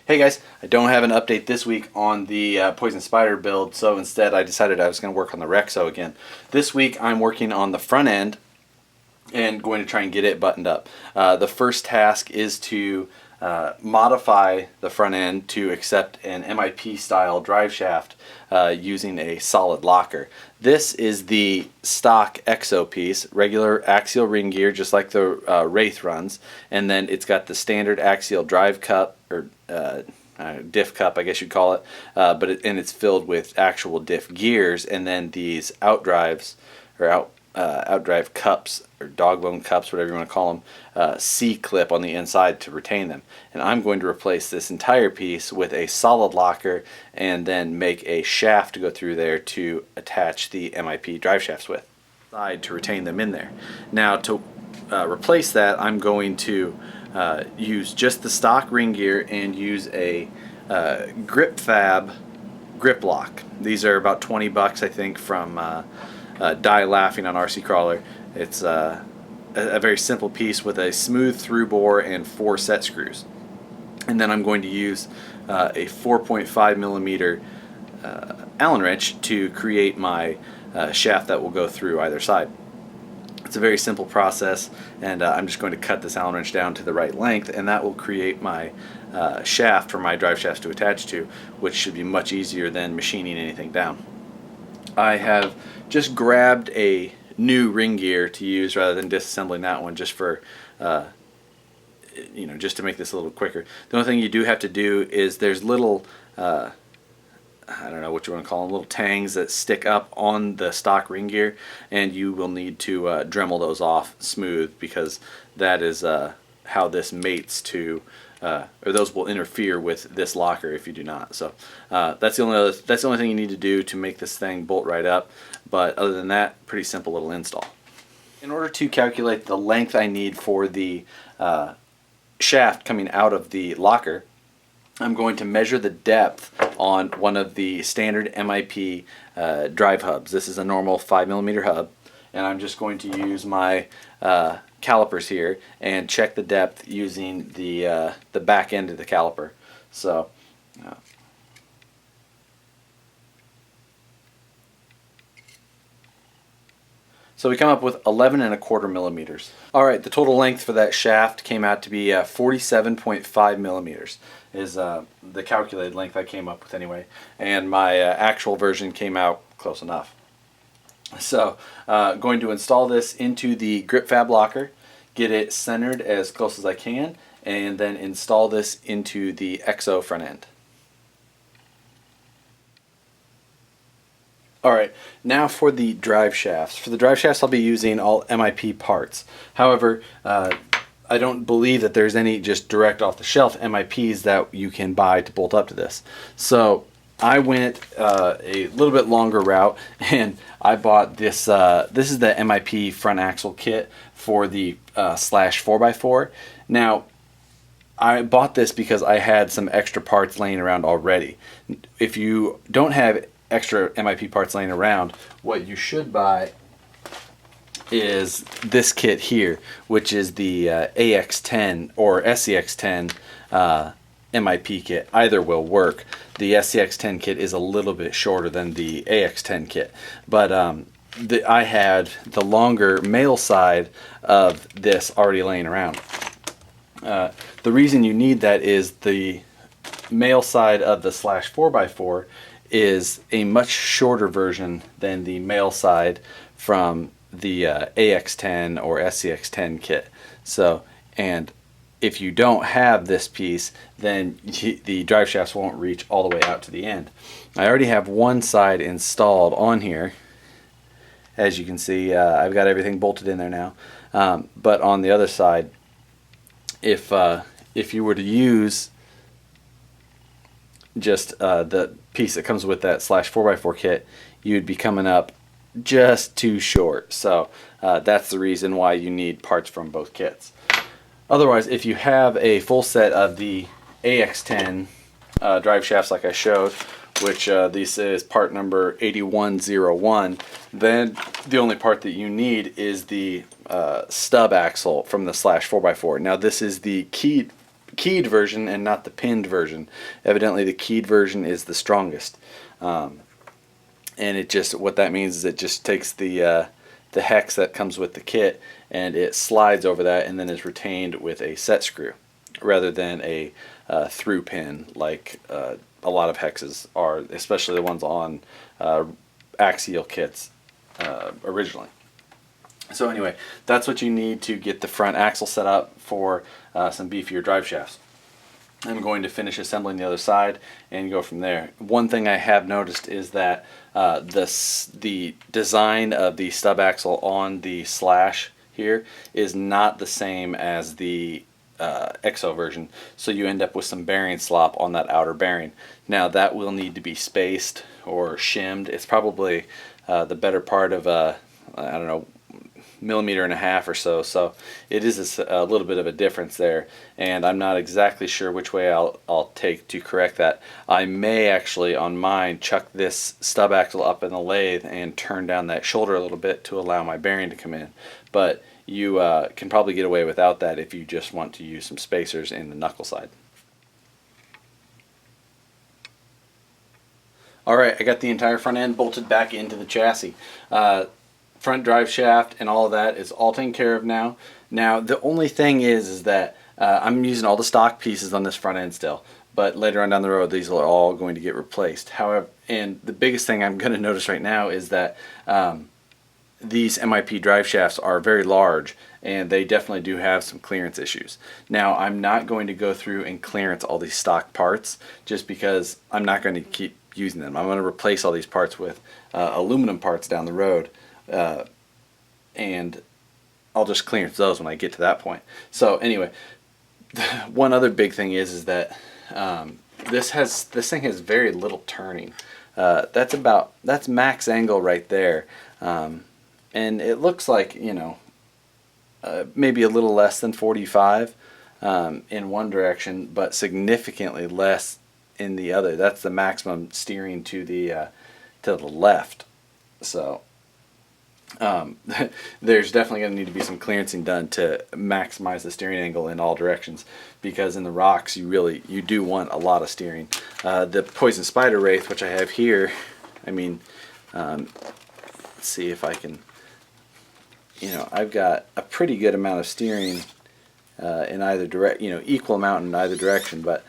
Hey guys, I don't have an update this week on the Poison Spider build, so instead I decided I was going to work on the Wrexo again. This week I'm working on the front end and going to try and get it buttoned up. The first task is to modify the front end to accept an MIP style drive shaft using a solid locker. This is the stock Wrexo piece, regular axial ring gear just like the Wraith runs, and then it's got the standard axial drive cup, or diff cup I guess you'd call it, and it's filled with actual diff gears, and then these outdrives or outdrive cups or dog bone cups, whatever you want to call them, C-clip on the inside to retain them. And I'm going to replace this entire piece with a solid locker and then make a shaft to go through there to attach the MIP drive shafts with, to retain them in there. Now to replace that, I'm going to use just the stock ring gear and use a grip fab grip lock. These are about 20 bucks I think from Die Laughing on RC Crawler. It's a very simple piece with a smooth through bore and 4 set screws. And then I'm going to use a 4.5 millimeter Allen wrench to create my shaft that will go through either side. It's a very simple process, and I'm just going to cut this Allen wrench down to the right length, and that will create my shaft for my drive shafts to attach to, which should be much easier than machining anything down. I have just grabbed a new ring gear to use rather than disassembling that one, just for just to make this a little quicker. The only thing you do have to do is there's little I don't know what you want to call them, little tangs that stick up on the stock ring gear, and you will need to Dremel those off smooth, because that is how this mates to, or those will interfere with this locker if you do not. So that's the only thing you need to do to make this thing bolt right up. But other than that, pretty simple little install. In order to calculate the length I need for the shaft coming out of the locker, I'm going to measure the depth on one of the standard MIP drive hubs. This is a normal 5 millimeter hub, and I'm just going to use my calipers here and check the depth using the back end of the caliper. So we come up with 11.25 millimeters. Alright, the total length for that shaft came out to be 47.5 millimeters is the calculated length I came up with anyway, and my actual version came out close enough. So going to install this into the grip fab locker, get it centered as close as I can, and then install this into the Wrexo front end. Alright, now for the drive shafts. For the drive shafts I'll be using all MIP parts. However, I don't believe that there's any just direct off the shelf MIPs that you can buy to bolt up to this. So I went a little bit longer route, and I bought this. This is the MIP front axle kit for the Slash 4x4. Now, I bought this because I had some extra parts laying around already. If you don't have extra MIP parts laying around, what you should buy is this kit here, which is the AX10 or SCX10 MIP kit. Either will work. The SCX10 kit is a little bit shorter than the AX10 kit, but I had the longer male side of this already laying around. The reason you need that is the male side of the Slash 4x4 is a much shorter version than the male side from the AX10 or SCX10 kit. So, and if you don't have this piece, then the drive shafts won't reach all the way out to the end. I already have one side installed on here. As you can see, I've got everything bolted in there now. But on the other side, if you were to use just the piece that comes with that Slash 4x4 kit, you'd be coming up just too short. So that's the reason why you need parts from both kits. Otherwise, if you have a full set of the AX10 drive shafts like I showed, which this is part number 8101, then the only part that you need is the stub axle from the Slash 4x4. Now this is the keyed keyed version and not the pinned version. Evidently the keyed version is the strongest. And it just, what that means is it just takes the hex that comes with the kit and it slides over that and then is retained with a set screw rather than a through pin like a lot of hexes are, especially the ones on axial kits originally. So anyway, that's what you need to get the front axle set up for some beefier drive shafts. I'm going to finish assembling the other side and go from there. One thing I have noticed is that the design of the stub axle on the slash here is not the same as the Wrexo version, so you end up with some bearing slop on that outer bearing. Now that will need to be spaced or shimmed. It's probably the better part of I don't know, 1.5 millimeters or so, so it is a little bit of a difference there, and I'm not exactly sure which way I'll take to correct that. I may actually on mine chuck this stub axle up in the lathe and turn down that shoulder a little bit to allow my bearing to come in, but you can probably get away without that if you just want to use some spacers in the knuckle side. Alright, I got the entire front end bolted back into the chassis. Front drive shaft and all of that is all taken care of now. Now the only thing is that I'm using all the stock pieces on this front end still, but later on down the road these are all going to get replaced. However, and the biggest thing I'm going to notice right now is that these MIP drive shafts are very large and they definitely do have some clearance issues. Now I'm not going to go through and clearance all these stock parts just because I'm not going to keep using them. I'm going to replace all these parts with aluminum parts down the road. And I'll just clearance those when I get to that point. So anyway, one other big thing is that this thing has very little turning. That's max angle right there, and it looks like, you know, maybe a little less than 45 in one direction, but significantly less in the other. That's the maximum steering to the left. So there's definitely going to need to be some clearancing done to maximize the steering angle in all directions, because in the rocks you do want a lot of steering. The Poison Spider Wraith, which I have here, I mean, let's see if I can, you know, I've got a pretty good amount of steering in either direction, you know, equal amount in either direction, but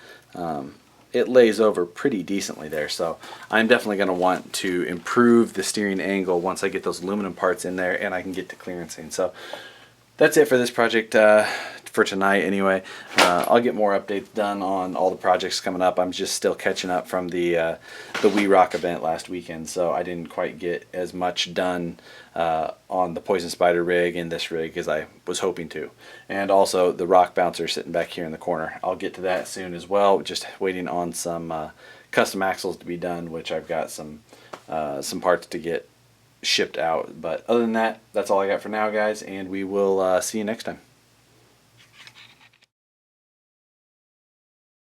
it lays over pretty decently there. So I'm definitely going to want to improve the steering angle once I get those aluminum parts in there and I can get to clearancing. So that's it for this project for tonight anyway. I'll get more updates done on all the projects coming up. I'm just still catching up from the We Rock event last weekend, so I didn't quite get as much done on the Poison Spider rig and this rig as I was hoping to. And also the rock bouncer sitting back here in the corner. I'll get to that soon as well, just waiting on some custom axles to be done, which I've got some parts to get shipped out. But other than that, that's all I got for now, guys, and we will see you next time.